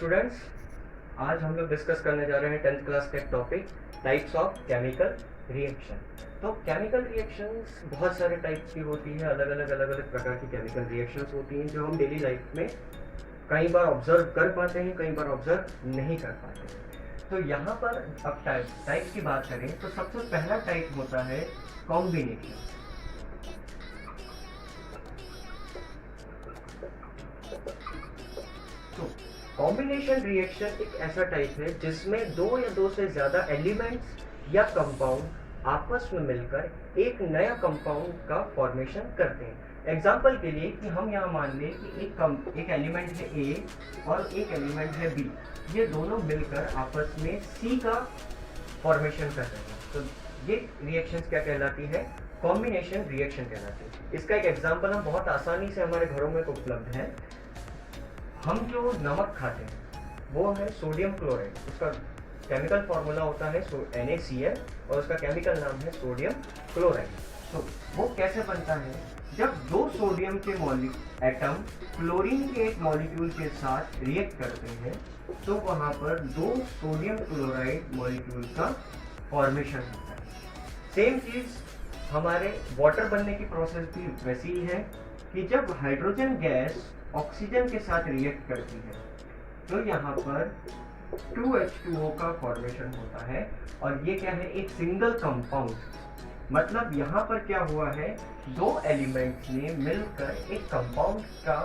Students, आज हम लोग डिस्कस करने जा रहे हैं 10th क्लास का एक topic types of chemical reaction. तो केमिकल रिएक्शंस बहुत सारे टाइप्स की होती है, अलग अलग प्रकार की केमिकल रिएक्शंस होती हैं जो हम डेली लाइफ में कई बार ऑब्जर्व कर पाते हैं, कई बार ऑब्जर्व नहीं कर पाते हैं। तो यहाँ पर अब टाइप की बात करें तो सबसे पहला टाइप होता है कॉम्बिनेशन। कॉम्बिनेशन रिएक्शन एक ऐसा टाइप है जिसमें दो या दो से ज्यादा एलिमेंट्स या कंपाउंड आपस में मिलकर एक नया कंपाउंड का फॉर्मेशन करते हैं। एग्जाम्पल के लिए कि हम यहाँ मान लें कि एक एलिमेंट है ए और एक एलिमेंट है बी, ये दोनों मिलकर आपस में सी का फॉर्मेशन कर रहे हैं। तो ये रिएक्शंस क्या कहलाती है? कॉम्बिनेशन रिएक्शन कहलाती है। इसका एक एग्जाम्पल हम बहुत आसानी से हमारे घरों में उपलब्ध है। हम जो नमक खाते हैं वो है सोडियम क्लोराइड, उसका केमिकल फॉर्मूला होता है NaCl और उसका केमिकल नाम है सोडियम क्लोराइड। तो वो कैसे बनता है? जब दो सोडियम के एटम क्लोरीन के एक मॉलिक्यूल के साथ रिएक्ट करते हैं तो वहाँ पर दो सोडियम क्लोराइड मॉलिक्यूल का फॉर्मेशन होता है। सेम चीज हमारे वाटर बनने की प्रोसेस भी वैसी ही है कि जब हाइड्रोजन गैस ऑक्सीजन के साथ रिएक्ट करती है तो यहाँ पर 2H2O का फॉर्मेशन होता है और ये क्या है? एक सिंगल कंपाउंड। मतलब यहाँ पर क्या हुआ है? दो एलिमेंट्स ने मिलकर एक कंपाउंड का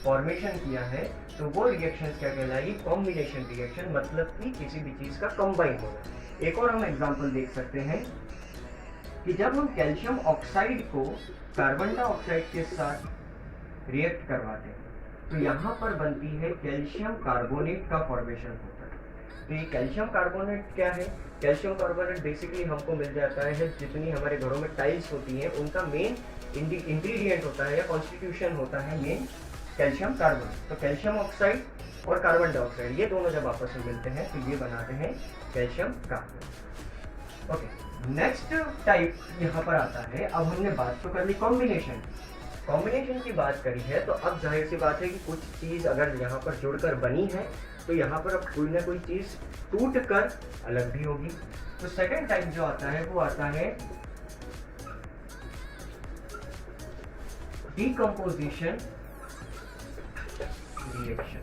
फॉर्मेशन किया है। तो वो रिएक्शन क्या कहलाएगी? कॉम्बिनेशन रिएक्शन, मतलब कि किसी भी चीज का कंबाइन होना। एक और हम एग्जांपल देख सकते हैं कि जब हम कैल्शियम ऑक्साइड को कार्बन डाइऑक्साइड के साथ रिएक्ट करवाते हैं तो यहाँ पर बनती है कैल्शियम कार्बोनेट का फॉर्मेशन होता है। तो ये कैल्शियम कार्बोनेट क्या है? कैल्शियम कार्बोनेट बेसिकली हमको मिल जाता है जितनी हमारे घरों में टाइल्स होती हैं उनका मेन इंग्रेडिएंट होता है या कॉन्स्टिट्यूशन होता है मेन कैल्शियम कार्बोनेट। तो कैल्शियम ऑक्साइड और कार्बन डाइऑक्साइड ये दोनों जब आपस में मिलते हैं तो ये बनाते हैं calcium carbonate. Okay, next type यहाँ पर आता है। अब हमने बात तो कर ली कॉम्बिनेशन की बात करी है, तो अब जाहिर सी बात है कि कुछ चीज अगर यहाँ पर जुड़कर बनी है तो यहाँ पर अब कोई ना कोई चीज टूट कर अलग भी होगी। तो सेकंड टाइप जो आता है वो आता है डीकम्पोजिशन रिएक्शन।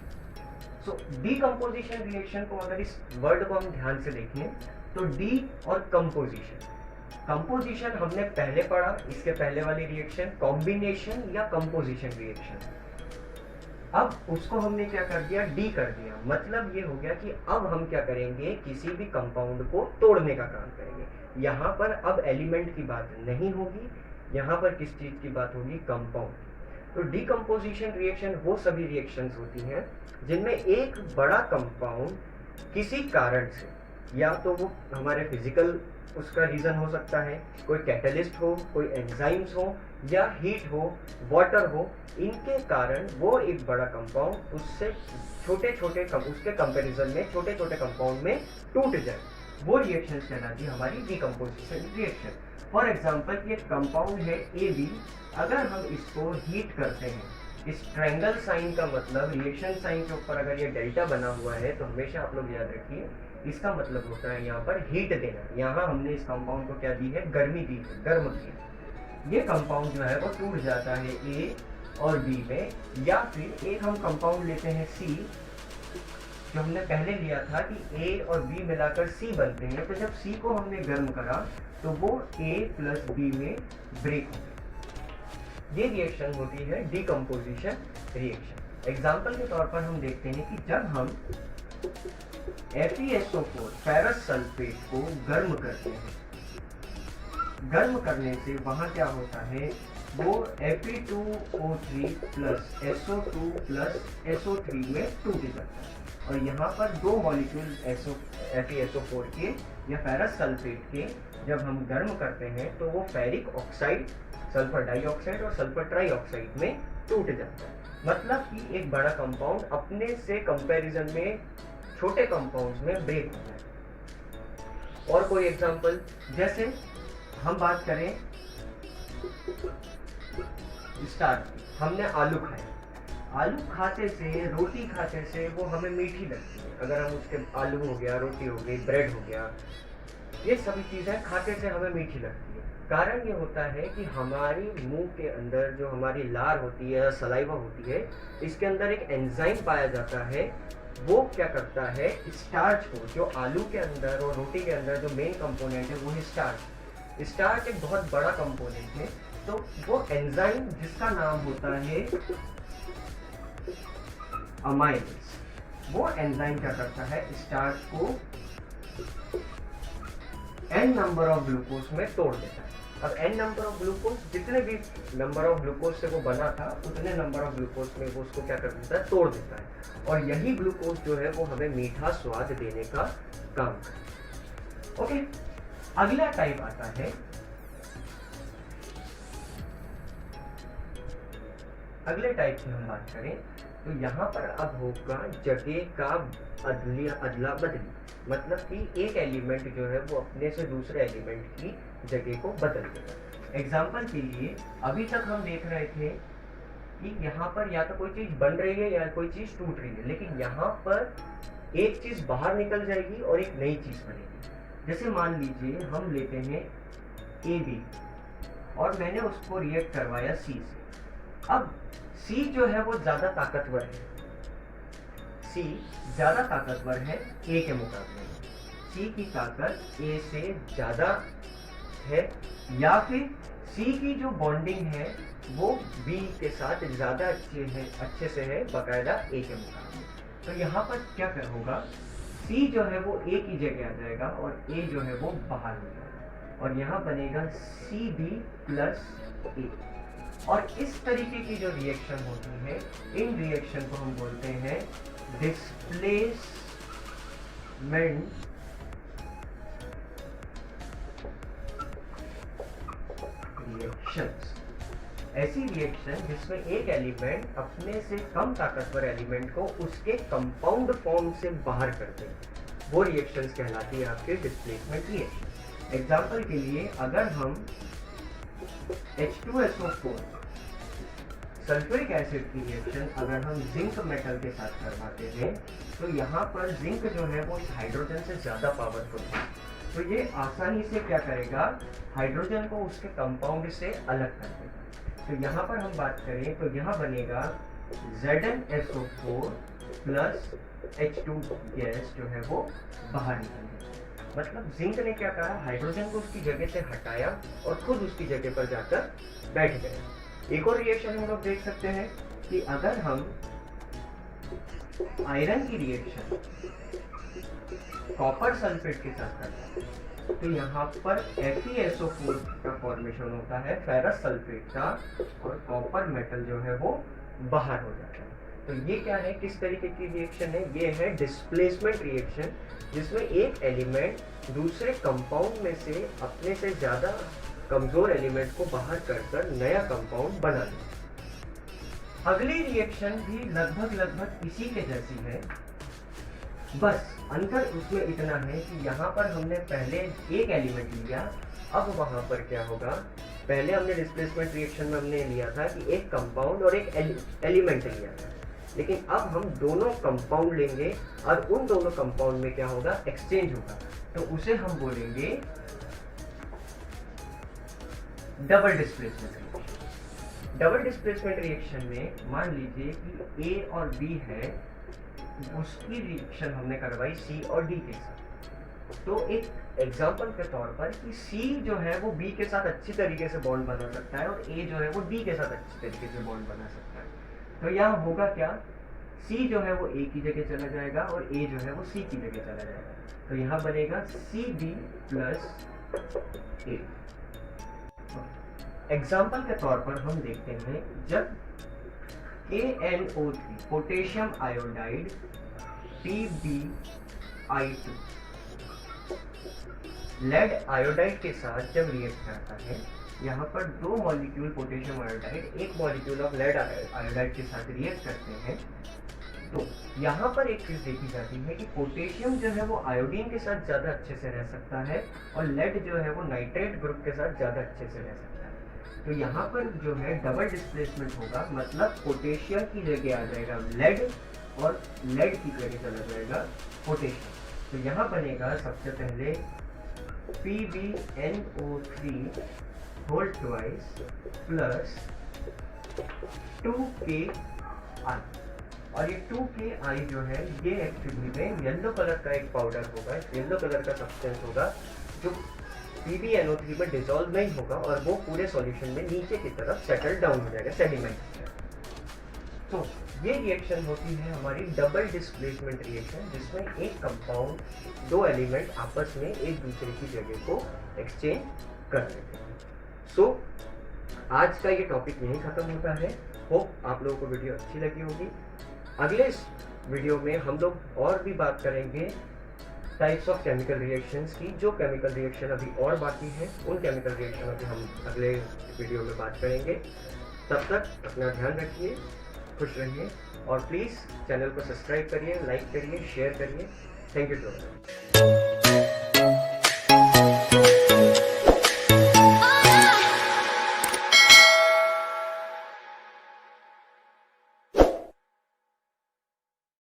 सो डीकम्पोजिशन रिएक्शन को अगर इस वर्ड को हम ध्यान से देखें तो डी और कंपोजिशन हमने पहले पढ़ा, इसके पहले वाली रिएक्शन कॉम्बिनेशन या कंपोजिशन रिएक्शन। अब उसको हमने क्या कर दिया? डी कर दिया। मतलब ये हो गया कि अब हम क्या करेंगे? किसी भी कंपाउंड को तोड़ने का काम करेंगे। यहाँ पर अब एलिमेंट की बात नहीं होगी, यहाँ पर किस चीज की बात होगी? कंपाउंड। तो डीकम्पोजिशन रिएक्शन वो सभी रिएक्शंस होती हैं जिनमें एक बड़ा कंपाउंड किसी कारण से, या तो वो हमारे फिजिकल उसका रीजन हो सकता है, कोई कैटलिस्ट हो, कोई एंजाइम्स हो, या हीट हो, वाटर हो, इनके कारण वो एक बड़ा कंपाउंड उससे उसके कंपैरिजन में छोटे छोटे कंपाउंड में टूट जाए, वो रिएक्शन कहलाती है हमारी डीकम्पोजिशन रिएक्शन। फॉर एग्जाम्पल ये कंपाउंड है AB, अगर हम इसको हीट करते हैं, इस ट्रायंगल साइन का मतलब रिएक्शन साइन के ऊपर अगर ये डेल्टा बना हुआ है तो हमेशा आप लोग याद रखिए इसका मतलब होता है यहाँ पर हीट देना। यहाँ हमने इस कंपाउंड को क्या दी है? गर्मी दी है, गर्म किया। ये कंपाउंड जो है वो टूट जाता है A और B में, या फिर एक हम कंपाउंड लेते हैं C, जो हमने पहले लिया था कि A और B मिलाकर C बनते हैं। तो जब C को हमने गर्म करा तो वो A प्लस B में ब्रेक हो गया। ये रिएक्शन होती है डीकम्पोजिशन रिएक्शन। एग्जाम्पल के तौर पर हम देखते हैं कि जब हम FeSO4 फेरस सल्फेट को गर्म करते हैं, गर्म करने से वहां क्या होता है? वो Fe2O3 plus SO2 plus SO3 में टूट जाता है और यहाँ पर दो मॉलिक्यूल FeSO4 के या फेरस सल्फेट के जब हम गर्म करते हैं तो वो फेरिक ऑक्साइड, सल्फर डाइऑक्साइड और सल्फर ट्राइऑक्साइड में टूट जाता है। मतलब कि एक बड़ा कंपाउंड अपने से कंपैरिजन में छोटे कंपाउंड्स में ब्रेक होता है। और कोई एग्जांपल, जैसे हम बात करें स्टार्च, हमने आलू खाया, आलू खाते से, रोटी खाते से वो हमें मीठी लगती है। अगर हम उसके आलू हो गया, रोटी हो गई, ब्रेड हो गया, ये सभी चीज़ें खाते से हमें मीठी लगती है। कारण ये होता है कि हमारी मुंह के अंदर जो हमारी लार होती है, सलाइवा होती है, इसके अंदर एक एंजाइम पाया जाता है। वो क्या करता है, स्टार्च को, जो आलू के अंदर और रोटी के अंदर जो मेन कंपोनेंट है वो है स्टार्च। स्टार्च एक बहुत बड़ा कंपोनेंट है। तो वो एंजाइम जिसका नाम होता है अमाइलेज, वो एंजाइम क्या करता है, स्टार्च को n नंबर ऑफ ग्लूकोज में तोड़ देता है। अब n नंबर ऑफ ग्लूकोज, जितने भी नंबर ऑफ ग्लूकोज से वो बना था उतने नंबर ऑफ ग्लूकोज में वो उसको क्या कर देता है, तोड़ देता है। और यही ग्लूकोज जो है वो हमें मीठा स्वाद देने का काम करता है। ओके, अगला टाइप आता है, अगले टाइप की हम बात करें तो यहाँ पर अब होगा जगह का अदला बदली। मतलब कि एक एलिमेंट जो है वो अपने से दूसरे एलिमेंट की जगह को बदल देगा। एग्जाम्पल के लिए अभी तक हम देख रहे थे कि यहाँ पर या तो कोई चीज़ बन रही है या कोई चीज़ टूट रही है, लेकिन यहाँ पर एक चीज़ बाहर निकल जाएगी और एक नई चीज़ बनेगी। जैसे मान लीजिए हम लेते हैं AB और मैंने उसको रिएक्ट करवाया C से। अब C जो है वो ज़्यादा ताकतवर है, C ज़्यादा ताकतवर है A के मुकाबले में। C की ताकत A से ज़्यादा है, या फिर C की जो बॉन्डिंग है वो B के साथ ज़्यादा अच्छे से है बकायदा A के मुकाबले। तो यहाँ पर क्या होगा, C जो है वो A की जगह आ जाएगा और A जो है वो बाहर हो जाएगा और यहाँ बनेगा CB प्लस A। और इस तरीके की जो रिएक्शन होती है, इन रिएक्शन को हम बोलते हैं डिस्प्लेसमेंट रिएक्शंस। ऐसी रिएक्शन जिसमें एक एलिमेंट अपने से कम ताकतवर एलिमेंट को उसके कंपाउंड फॉर्म से बाहर कर दे, वो रिएक्शंस कहलाती है आपके डिस्प्लेसमेंट रिएक्शन। एग्जाम्पल के लिए अगर हम H2SO4 सल्फ्यूरिक एसिड की रिएक्शन अगर हम जिंक मेटल के साथ करवाते हैं तो यहाँ पर जिंक जो है वो इस हाइड्रोजन से ज़्यादा पावरफुल है। तो ये आसानी से क्या करेगा, हाइड्रोजन को उसके कंपाउंड से अलग कर देगा। तो यहाँ पर हम बात करें तो यहाँ बनेगा ZnSO4 प्लस H2 गैस जो है वो बाहर निकल गया। मतलब जिंक ने क्या करा, हाइड्रोजन को उसकी जगह से हटाया और खुद उसकी जगह पर जाकर बैठ गया। एक और रिएक्शन हम लोग देख सकते हैं कि अगर हम आयरन की रिएक्शन कॉपर सल्फेट के साथ करते हैं तो यहाँ पर FeSO4 का फॉर्मेशन होता है, फेरस सल्फेट का, और कॉपर मेटल जो है वो बाहर हो जाता है। तो ये क्या है, किस तरीके की रिएक्शन है, ये है डिस्प्लेसमेंट रिएक्शन, जिसमें एक एलिमेंट दूसरे कंपाउंड में से अपने से ज़्यादा कमज़ोर एलिमेंट को बाहर कर नया कंपाउंड बना ले। अगली रिएक्शन भी लगभग इसी के जैसी है, बस अंतर उसमें इतना है कि यहाँ पर हमने पहले एक एलिमेंट लिया, अब वहाँ पर क्या होगा, पहले हमने डिस्प्लेसमेंट रिएक्शन में हमने लिया था कि एक कंपाउंड और एक एलिमेंट लिया था, लेकिन अब हम दोनों कंपाउंड लेंगे और उन दोनों कंपाउंड में क्या होगा, एक्सचेंज होगा। तो उसे हम बोलेंगे double displacement reaction. Double displacement reaction में मान लीजिए कि A और B है, उसकी रिएक्शन हमने करवाई C और D के साथ। तो एक एग्जांपल के तौर पर कि C जो है वो B के साथ अच्छी तरीके से बॉन्ड बना सकता है और A जो है वो D के साथ अच्छी तरीके से बॉन्ड बना सकता है। तो यहाँ होगा क्या, C जो है वो A की जगह चला जाएगा और A जो है वो C की जगह चला जाएगा। तो यहाँ बनेगा CB प्लस A। एग्जाम्पल के तौर पर हम देखते हैं जब KNO3 potassium iodide PbI2 lead iodide के साथ जब रिएक्ट करता है, यहाँ पर दो मॉलिक्यूल पोटेशियम आयोडाइड एक मॉलिक्यूल ऑफ लेड आयोडाइड के साथ रिएक्ट करते हैं, तो यहाँ पर एक चीज़ देखी जाती है कि पोटेशियम जो है वो आयोडीन के साथ ज़्यादा अच्छे से रह सकता है और लेड जो है वो नाइट्रेट ग्रुप के साथ ज़्यादा अच्छे से रह सकता है। तो यहाँ पर जो है डबल डिस्प्लेसमेंट होगा, मतलब पोटेशियम की जगह आ जाएगा लेड और लेड की जगह चला जाएगा पोटेशियम। तो यहाँ बनेगा सबसे पहले PbNO3 whole twice plus 2Ki, और ये 2Ki जो है ये एक्चुअली में येलो कलर का एक पाउडर होगा, येलो कलर का सब्सटेंस होगा जो PbNO3 में डिसॉल्व नहीं होगा और वो पूरे सॉल्यूशन में नीचे की तरफ सेटल डाउन हो जाएगा सेडिमेंट। तो ये रिएक्शन होती है हमारी डबल डिस्प्लेसमेंट रिएक्शन, जिसमें एक कंपाउंड दो एलिमेंट आपस में एक दूसरे की जगह को एक्सचेंज कर देते हैं। सो आज का ये टॉपिक यहीं खत्म होता है। होप आप लोगों को वीडियो अच्छी लगी होगी। अगले वीडियो में हम लोग और भी बात करेंगे टाइप्स ऑफ केमिकल रिएक्शंस की। जो केमिकल रिएक्शन अभी और बाकी है उन केमिकल रिएक्शनों की हम अगले वीडियो में बात करेंगे। तब तक अपना ध्यान रखिए, खुश रहिए और प्लीज़ चैनल को सब्सक्राइब करिए, लाइक करिए, शेयर करिए। Thank you so much.